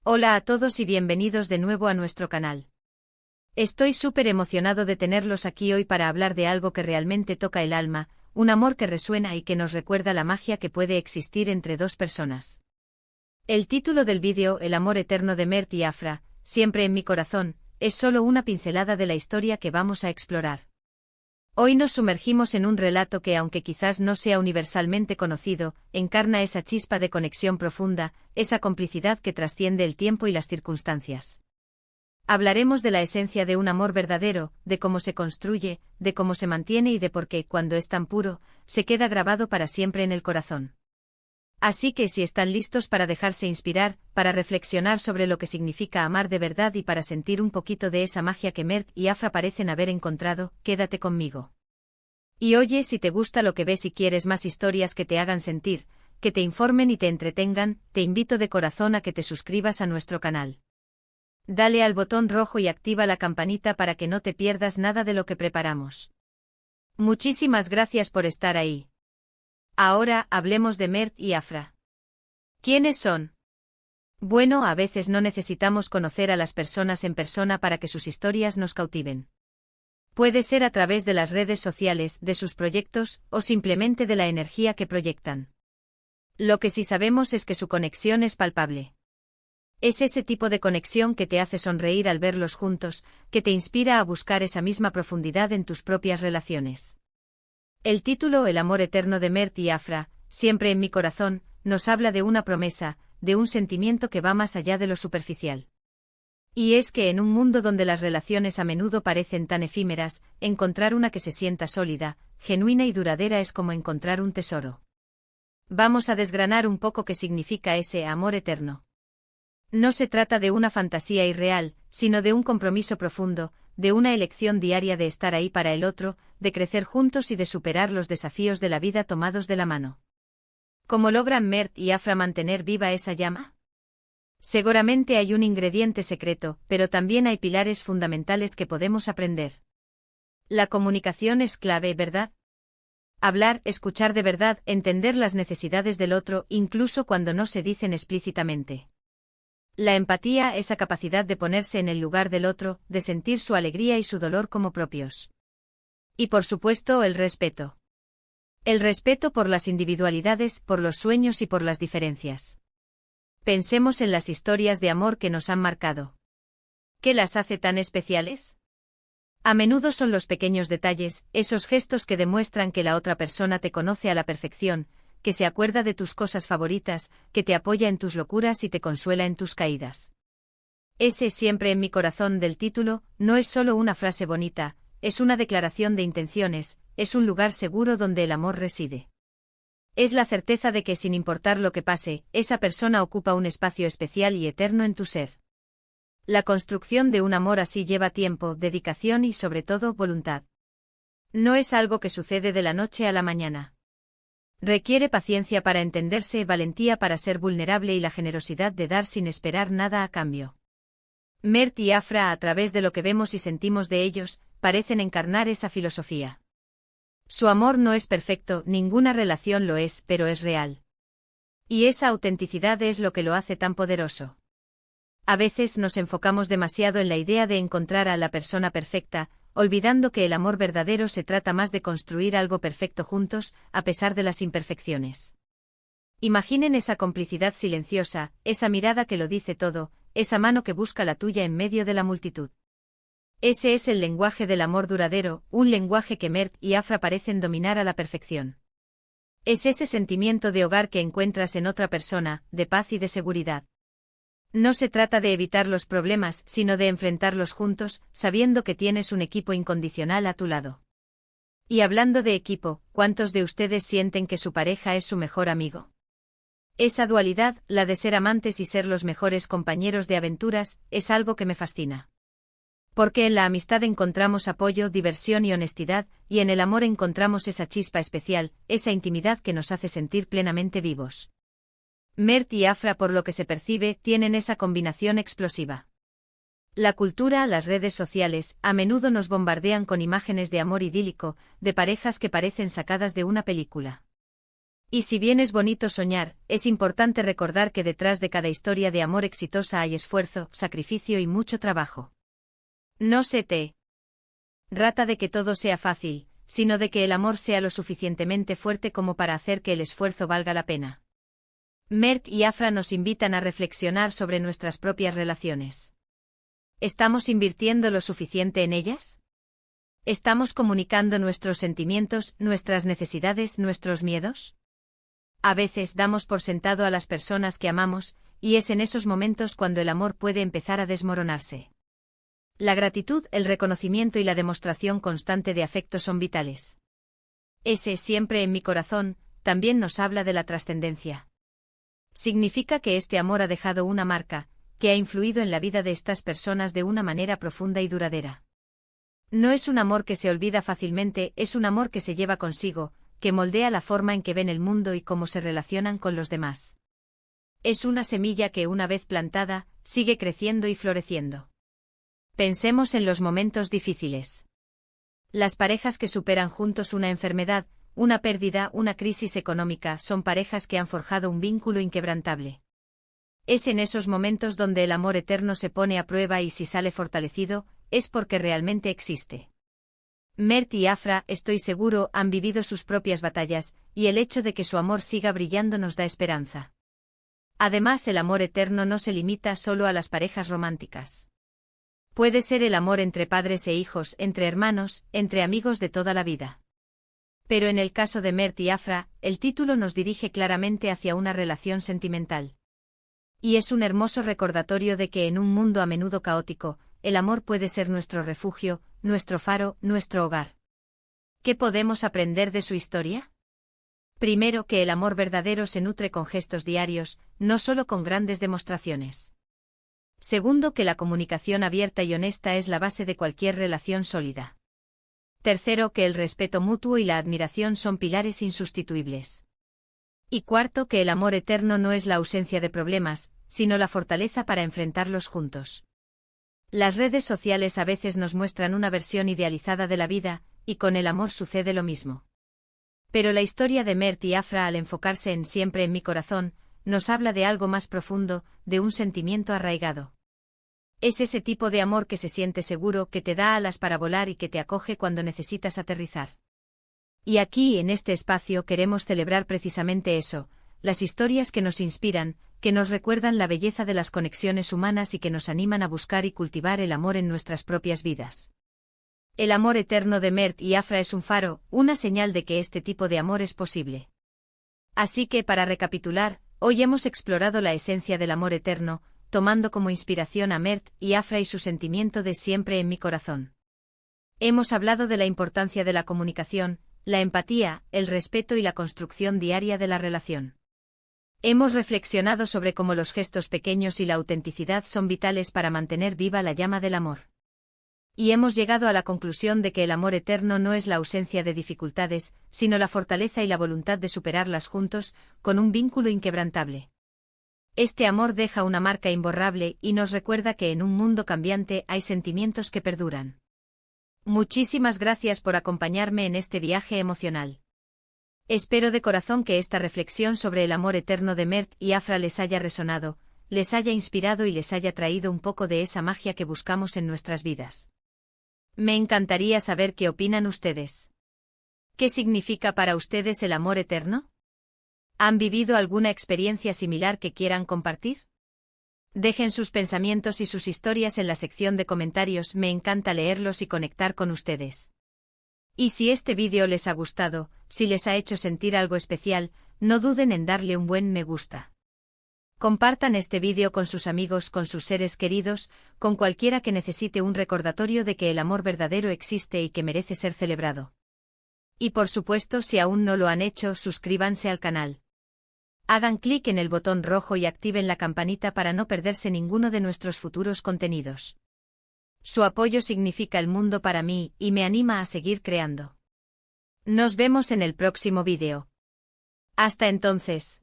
Hola a todos y bienvenidos de nuevo a nuestro canal. Estoy súper emocionado de tenerlos aquí hoy para hablar de algo que realmente toca el alma, un amor que resuena y que nos recuerda la magia que puede existir entre dos personas. El título del vídeo, El amor eterno de Mert y Afra, siempre en mi corazón, es solo una pincelada de la historia que vamos a explorar. Hoy nos sumergimos en un relato que, aunque quizás no sea universalmente conocido, encarna esa chispa de conexión profunda, esa complicidad que trasciende el tiempo y las circunstancias. Hablaremos de la esencia de un amor verdadero, de cómo se construye, de cómo se mantiene y de por qué, cuando es tan puro, se queda grabado para siempre en el corazón. Así que si están listos para dejarse inspirar, para reflexionar sobre lo que significa amar de verdad y para sentir un poquito de esa magia que Mert y Afra parecen haber encontrado, quédate conmigo. Y oye, si te gusta lo que ves y quieres más historias que te hagan sentir, que te informen y te entretengan, te invito de corazón a que te suscribas a nuestro canal. Dale al botón rojo y activa la campanita para que no te pierdas nada de lo que preparamos. Muchísimas gracias por estar ahí. Ahora, hablemos de Mert y Afra. ¿Quiénes son? Bueno, a veces no necesitamos conocer a las personas en persona para que sus historias nos cautiven. Puede ser a través de las redes sociales, de sus proyectos, o simplemente de la energía que proyectan. Lo que sí sabemos es que su conexión es palpable. Es ese tipo de conexión que te hace sonreír al verlos juntos, que te inspira a buscar esa misma profundidad en tus propias relaciones. El título El amor eterno de Mert y Afra, siempre en mi corazón, nos habla de una promesa, de un sentimiento que va más allá de lo superficial. Y es que en un mundo donde las relaciones a menudo parecen tan efímeras, encontrar una que se sienta sólida, genuina y duradera es como encontrar un tesoro. Vamos a desgranar un poco qué significa ese amor eterno. No se trata de una fantasía irreal, sino de un compromiso profundo, de una elección diaria de estar ahí para el otro, de crecer juntos y de superar los desafíos de la vida tomados de la mano. ¿Cómo logran Mert y Afra mantener viva esa llama? Seguramente hay un ingrediente secreto, pero también hay pilares fundamentales que podemos aprender. La comunicación es clave, ¿verdad? Hablar, escuchar de verdad, entender las necesidades del otro, incluso cuando no se dicen explícitamente. La empatía, esa capacidad de ponerse en el lugar del otro, de sentir su alegría y su dolor como propios. Y por supuesto, el respeto. El respeto por las individualidades, por los sueños y por las diferencias. Pensemos en las historias de amor que nos han marcado. ¿Qué las hace tan especiales? A menudo son los pequeños detalles, esos gestos que demuestran que la otra persona te conoce a la perfección, que se acuerda de tus cosas favoritas, que te apoya en tus locuras y te consuela en tus caídas. Ese siempre en mi corazón del título, no es solo una frase bonita, es una declaración de intenciones, es un lugar seguro donde el amor reside. Es la certeza de que sin importar lo que pase, esa persona ocupa un espacio especial y eterno en tu ser. La construcción de un amor así lleva tiempo, dedicación y sobre todo voluntad. No es algo que sucede de la noche a la mañana. Requiere paciencia para entenderse, valentía para ser vulnerable y la generosidad de dar sin esperar nada a cambio. Mert y Afra, a través de lo que vemos y sentimos de ellos, parecen encarnar esa filosofía. Su amor no es perfecto, ninguna relación lo es, pero es real. Y esa autenticidad es lo que lo hace tan poderoso. A veces nos enfocamos demasiado en la idea de encontrar a la persona perfecta, olvidando que el amor verdadero se trata más de construir algo perfecto juntos, a pesar de las imperfecciones. Imaginen esa complicidad silenciosa, esa mirada que lo dice todo, esa mano que busca la tuya en medio de la multitud. Ese es el lenguaje del amor duradero, un lenguaje que Mert y Afra parecen dominar a la perfección. Es ese sentimiento de hogar que encuentras en otra persona, de paz y de seguridad. No se trata de evitar los problemas, sino de enfrentarlos juntos, sabiendo que tienes un equipo incondicional a tu lado. Y hablando de equipo, ¿cuántos de ustedes sienten que su pareja es su mejor amigo? Esa dualidad, la de ser amantes y ser los mejores compañeros de aventuras, es algo que me fascina. Porque en la amistad encontramos apoyo, diversión y honestidad, y en el amor encontramos esa chispa especial, esa intimidad que nos hace sentir plenamente vivos. Mert y Afra, por lo que se percibe, tienen esa combinación explosiva. La cultura, las redes sociales, a menudo nos bombardean con imágenes de amor idílico, de parejas que parecen sacadas de una película. Y si bien es bonito soñar, es importante recordar que detrás de cada historia de amor exitosa hay esfuerzo, sacrificio y mucho trabajo. No se trata de que todo sea fácil, sino de que el amor sea lo suficientemente fuerte como para hacer que el esfuerzo valga la pena. Mert y Afra nos invitan a reflexionar sobre nuestras propias relaciones. ¿Estamos invirtiendo lo suficiente en ellas? ¿Estamos comunicando nuestros sentimientos, nuestras necesidades, nuestros miedos? A veces damos por sentado a las personas que amamos, y es en esos momentos cuando el amor puede empezar a desmoronarse. La gratitud, el reconocimiento y la demostración constante de afecto son vitales. Ese siempre en mi corazón también nos habla de la trascendencia. Significa que este amor ha dejado una marca, que ha influido en la vida de estas personas de una manera profunda y duradera. No es un amor que se olvida fácilmente, es un amor que se lleva consigo, que moldea la forma en que ven el mundo y cómo se relacionan con los demás. Es una semilla que una vez plantada, sigue creciendo y floreciendo. Pensemos en los momentos difíciles. Las parejas que superan juntos una enfermedad, una pérdida, una crisis económica, son parejas que han forjado un vínculo inquebrantable. Es en esos momentos donde el amor eterno se pone a prueba y si sale fortalecido, es porque realmente existe. Mert y Afra, estoy seguro, han vivido sus propias batallas, y el hecho de que su amor siga brillando nos da esperanza. Además, el amor eterno no se limita solo a las parejas románticas. Puede ser el amor entre padres e hijos, entre hermanos, entre amigos de toda la vida. Pero en el caso de Mert y Afra, el título nos dirige claramente hacia una relación sentimental. Y es un hermoso recordatorio de que en un mundo a menudo caótico, el amor puede ser nuestro refugio, nuestro faro, nuestro hogar. ¿Qué podemos aprender de su historia? Primero, que el amor verdadero se nutre con gestos diarios, no solo con grandes demostraciones. Segundo, que la comunicación abierta y honesta es la base de cualquier relación sólida. Tercero, que el respeto mutuo y la admiración son pilares insustituibles. Y cuarto, que el amor eterno no es la ausencia de problemas, sino la fortaleza para enfrentarlos juntos. Las redes sociales a veces nos muestran una versión idealizada de la vida, y con el amor sucede lo mismo. Pero la historia de Mert y Afra, al enfocarse en Siempre en mi corazón, nos habla de algo más profundo, de un sentimiento arraigado. Es ese tipo de amor que se siente seguro, que te da alas para volar y que te acoge cuando necesitas aterrizar. Y aquí, en este espacio, queremos celebrar precisamente eso, las historias que nos inspiran, que nos recuerdan la belleza de las conexiones humanas y que nos animan a buscar y cultivar el amor en nuestras propias vidas. El amor eterno de Mert y Afra es un faro, una señal de que este tipo de amor es posible. Así que, para recapitular, hoy hemos explorado la esencia del amor eterno, tomando como inspiración a Mert y Afra y su sentimiento de Siempre en mi corazón. Hemos hablado de la importancia de la comunicación, la empatía, el respeto y la construcción diaria de la relación. Hemos reflexionado sobre cómo los gestos pequeños y la autenticidad son vitales para mantener viva la llama del amor. Y hemos llegado a la conclusión de que el amor eterno no es la ausencia de dificultades, sino la fortaleza y la voluntad de superarlas juntos, con un vínculo inquebrantable. Este amor deja una marca imborrable y nos recuerda que en un mundo cambiante hay sentimientos que perduran. Muchísimas gracias por acompañarme en este viaje emocional. Espero de corazón que esta reflexión sobre el amor eterno de Mert y Afra les haya resonado, les haya inspirado y les haya traído un poco de esa magia que buscamos en nuestras vidas. Me encantaría saber qué opinan ustedes. ¿Qué significa para ustedes el amor eterno? ¿Han vivido alguna experiencia similar que quieran compartir? Dejen sus pensamientos y sus historias en la sección de comentarios, me encanta leerlos y conectar con ustedes. Y si este vídeo les ha gustado, si les ha hecho sentir algo especial, no duden en darle un buen me gusta. Compartan este vídeo con sus amigos, con sus seres queridos, con cualquiera que necesite un recordatorio de que el amor verdadero existe y que merece ser celebrado. Y por supuesto, si aún no lo han hecho, suscríbanse al canal. Hagan clic en el botón rojo y activen la campanita para no perderse ninguno de nuestros futuros contenidos. Su apoyo significa el mundo para mí y me anima a seguir creando. Nos vemos en el próximo vídeo. Hasta entonces.